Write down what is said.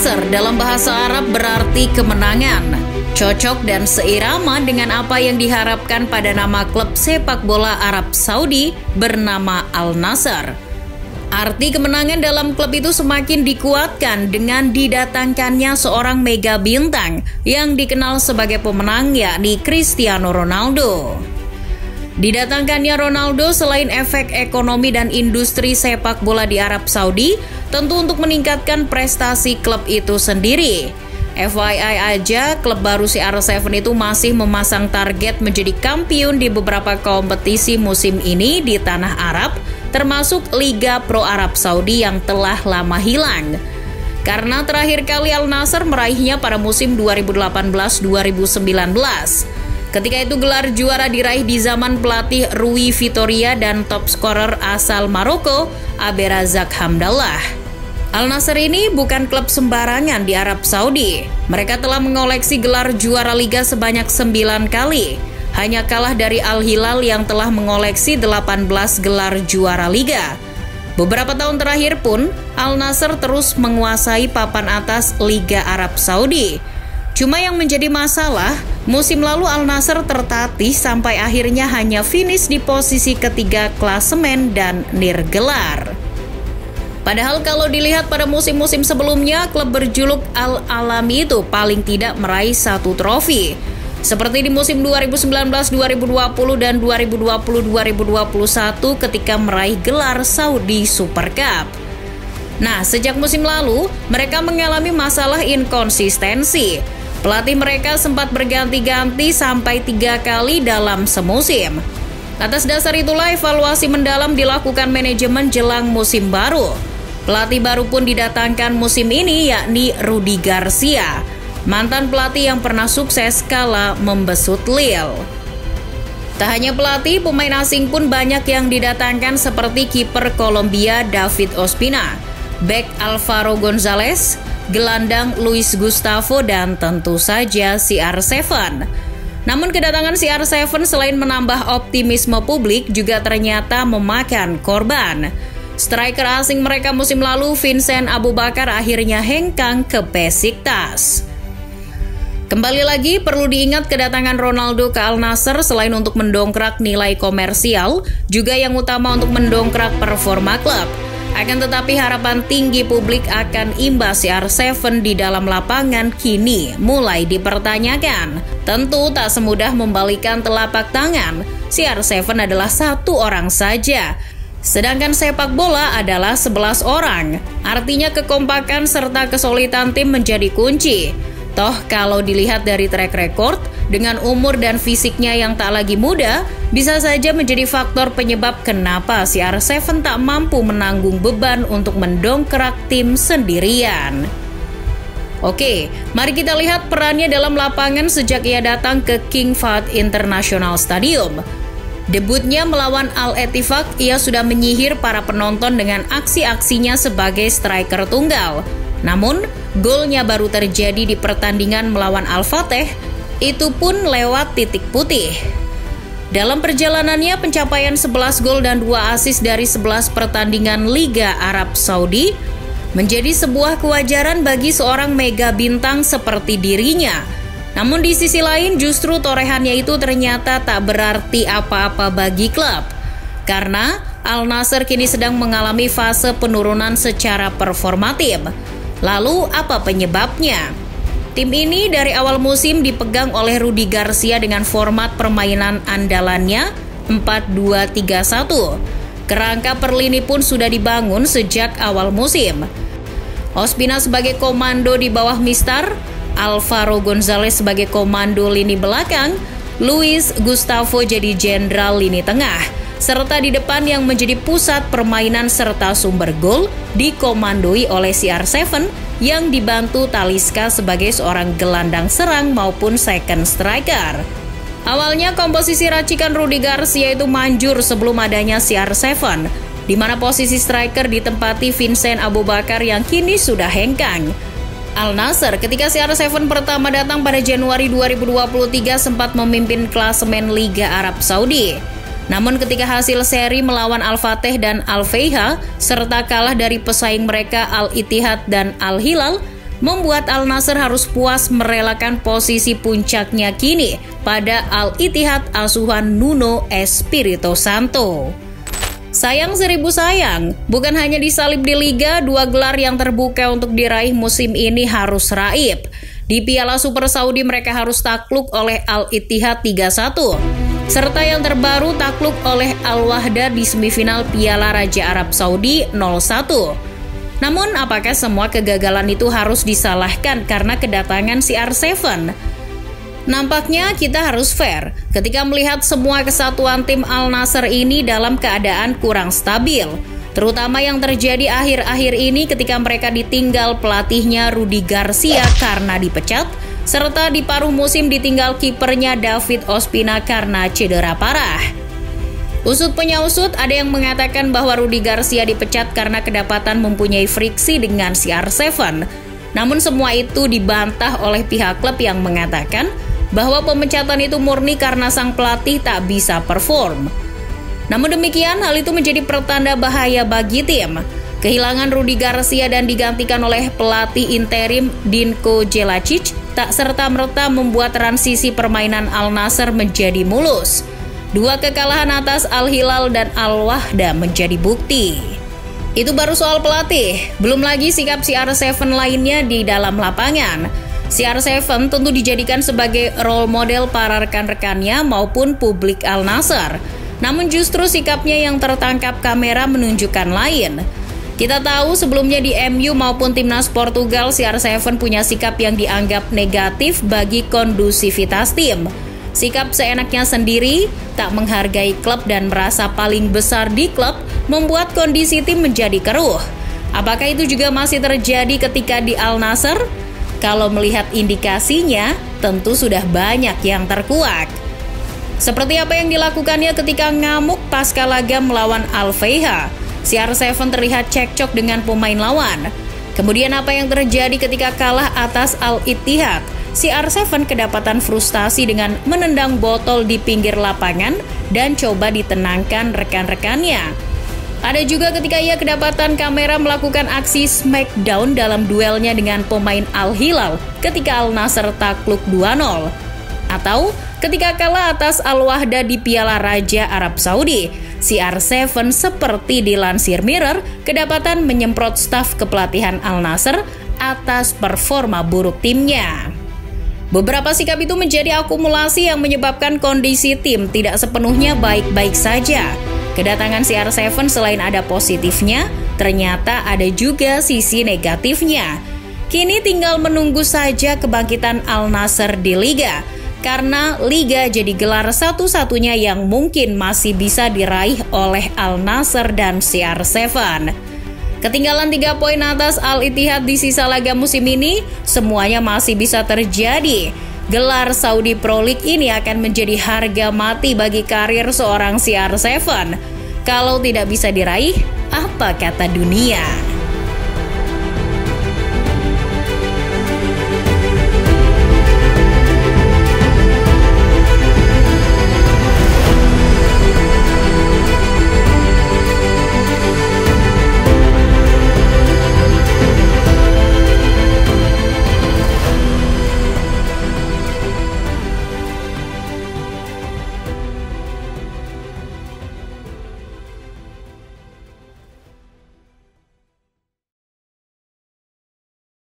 Al-Nasr dalam bahasa Arab berarti kemenangan. Cocok dan seirama dengan apa yang diharapkan pada nama klub sepak bola Arab Saudi bernama Al-Nasr. Arti kemenangan dalam klub itu semakin dikuatkan dengan didatangkannya seorang mega bintang yang dikenal sebagai pemenang, yakni Cristiano Ronaldo. Didatangkannya Ronaldo selain efek ekonomi dan industri sepak bola di Arab Saudi, tentu untuk meningkatkan prestasi klub itu sendiri. FYI aja, klub baru CR7 itu masih memasang target menjadi kampiun di beberapa kompetisi musim ini di tanah Arab, termasuk Liga Pro Arab Saudi yang telah lama hilang. Karena terakhir kali Al-Nasr meraihnya pada musim 2018-2019. Ketika itu gelar juara diraih di zaman pelatih Rui Vitoria dan top scorer asal Maroko, Abdelrazak Hamdallah. Al-Nasr ini bukan klub sembarangan di Arab Saudi. Mereka telah mengoleksi gelar juara liga sebanyak 9 kali. Hanya kalah dari Al-Hilal yang telah mengoleksi 18 gelar juara liga. Beberapa tahun terakhir pun, Al-Nasr terus menguasai papan atas Liga Arab Saudi. Cuma yang menjadi masalah, musim lalu Al-Nasr tertatih sampai akhirnya hanya finish di posisi ketiga klasemen dan nirgelar. Padahal kalau dilihat pada musim-musim sebelumnya, klub berjuluk Al-Alami itu paling tidak meraih 1 trofi. Seperti di musim 2019-2020 dan 2020-2021 ketika meraih gelar Saudi Super Cup. Nah, sejak musim lalu, mereka mengalami masalah inkonsistensi. Pelatih mereka sempat berganti-ganti sampai 3 kali dalam semusim. Atas dasar itulah evaluasi mendalam dilakukan manajemen jelang musim baru. Pelatih baru pun didatangkan musim ini, yakni Rudi Garcia, mantan pelatih yang pernah sukses kala membesut Lille. Tak hanya pelatih, pemain asing pun banyak yang didatangkan seperti kiper Kolombia David Ospina, bek Alvaro Gonzalez, gelandang Luis Gustavo, dan tentu saja CR7. Namun kedatangan CR7 selain menambah optimisme publik juga ternyata memakan korban. Striker asing mereka musim lalu, Vincent Aboubakar, akhirnya hengkang ke Besiktas. Kembali lagi, perlu diingat kedatangan Ronaldo ke Al-Nasr selain untuk mendongkrak nilai komersial, juga yang utama untuk mendongkrak performa klub. Akan tetapi harapan tinggi publik akan imbas CR7 di dalam lapangan kini mulai dipertanyakan. Tentu tak semudah membalikan telapak tangan. CR7 adalah 1 orang saja. Sedangkan sepak bola adalah 11 orang. Artinya kekompakan serta kesulitan tim menjadi kunci. Toh kalau dilihat dari track record, dengan umur dan fisiknya yang tak lagi muda, bisa saja menjadi faktor penyebab kenapa CR7 tak mampu menanggung beban untuk mendongkrak tim sendirian. Oke, mari kita lihat perannya dalam lapangan sejak ia datang ke King Fahd International Stadium. Debutnya melawan Al-Ettifaq, ia sudah menyihir para penonton dengan aksi-aksinya sebagai striker tunggal. Namun, golnya baru terjadi di pertandingan melawan Al-Fateh, itu pun lewat titik putih. Dalam perjalanannya, pencapaian 11 gol dan 2 assist dari 11 pertandingan Liga Arab Saudi menjadi sebuah kewajaran bagi seorang mega bintang seperti dirinya. Namun di sisi lain justru torehannya itu ternyata tak berarti apa-apa bagi klub. Karena Al-Nasr kini sedang mengalami fase penurunan secara performatif. Lalu apa penyebabnya? Tim ini dari awal musim dipegang oleh Rudi Garcia dengan format permainan andalannya 4-2-3-1. Kerangka per lini pun sudah dibangun sejak awal musim. Ospina sebagai komando di bawah Mistar, Alvaro Gonzalez sebagai komando lini belakang, Luis Gustavo jadi jenderal lini tengah, serta di depan yang menjadi pusat permainan serta sumber gol dikomandoi oleh CR7 yang dibantu Talisca sebagai seorang gelandang serang maupun second striker. Awalnya komposisi racikan Rudi Garcia itu manjur sebelum adanya CR7, di mana posisi striker ditempati Vincent Aboubakar yang kini sudah hengkang. Al-Nasr ketika CR7 pertama datang pada Januari 2023 sempat memimpin klasemen Liga Arab Saudi. Namun ketika hasil seri melawan Al-Fateh dan Al-Feiha serta kalah dari pesaing mereka Al-Ittihad dan Al-Hilal, membuat Al Nassr harus puas merelakan posisi puncaknya kini pada Al Ittihad asuhan Nuno Espirito Santo. Sayang seribu sayang, bukan hanya disalib di Liga, 2 gelar yang terbuka untuk diraih musim ini harus raib. Di Piala Super Saudi mereka harus takluk oleh Al Ittihad 3-1. Serta yang terbaru takluk oleh Al Wahda di semifinal Piala Raja Arab Saudi 0-1. Namun, apakah semua kegagalan itu harus disalahkan karena kedatangan CR7? Nampaknya kita harus fair ketika melihat semua kesatuan tim Al Nassr ini dalam keadaan kurang stabil. Terutama yang terjadi akhir-akhir ini ketika mereka ditinggal pelatihnya Rudi Garcia karena dipecat, serta di paruh musim ditinggal kipernya David Ospina karena cedera parah. Usut punya usut, ada yang mengatakan bahwa Rudi Garcia dipecat karena kedapatan mempunyai friksi dengan CR7. Namun semua itu dibantah oleh pihak klub yang mengatakan bahwa pemecatan itu murni karena sang pelatih tak bisa perform. Namun demikian, hal itu menjadi pertanda bahaya bagi tim. Kehilangan Rudi Garcia dan digantikan oleh pelatih interim Dinko Jelacic tak serta-merta membuat transisi permainan Al Nassr menjadi mulus. 2 kekalahan atas Al Hilal dan Al Wahda menjadi bukti. Itu baru soal pelatih, belum lagi sikap CR7 lainnya di dalam lapangan. CR7 tentu dijadikan sebagai role model para rekan-rekannya maupun publik Al Nassr. Namun justru sikapnya yang tertangkap kamera menunjukkan lain. Kita tahu sebelumnya di MU maupun timnas Portugal, CR7 punya sikap yang dianggap negatif bagi kondusivitas tim. Sikap seenaknya sendiri, tak menghargai klub dan merasa paling besar di klub, membuat kondisi tim menjadi keruh. Apakah itu juga masih terjadi ketika di Al Nassr? Kalau melihat indikasinya, tentu sudah banyak yang terkuak. Seperti apa yang dilakukannya ketika ngamuk pasca laga melawan Al Feiha. CR7 terlihat cekcok dengan pemain lawan. Kemudian apa yang terjadi ketika kalah atas Al Ittihad? CR7 kedapatan frustasi dengan menendang botol di pinggir lapangan dan coba ditenangkan rekan-rekannya. Ada juga ketika ia kedapatan kamera melakukan aksi smackdown dalam duelnya dengan pemain Al Hilal ketika Al Nassr takluk 2-0. Atau ketika kalah atas Al Wahda di Piala Raja Arab Saudi, CR7 seperti dilansir Mirror kedapatan menyemprot staf kepelatihan Al Nassr atas performa buruk timnya. Beberapa sikap itu menjadi akumulasi yang menyebabkan kondisi tim tidak sepenuhnya baik-baik saja. Kedatangan CR7 selain ada positifnya, ternyata ada juga sisi negatifnya. Kini tinggal menunggu saja kebangkitan Al Nassr di Liga, karena Liga jadi gelar satu-satunya yang mungkin masih bisa diraih oleh Al Nassr dan CR7. Ketinggalan 3 poin atas Al Ittihad di sisa laga musim ini, semuanya masih bisa terjadi. Gelar Saudi Pro League ini akan menjadi harga mati bagi karir seorang CR7. Kalau tidak bisa diraih, apa kata dunia?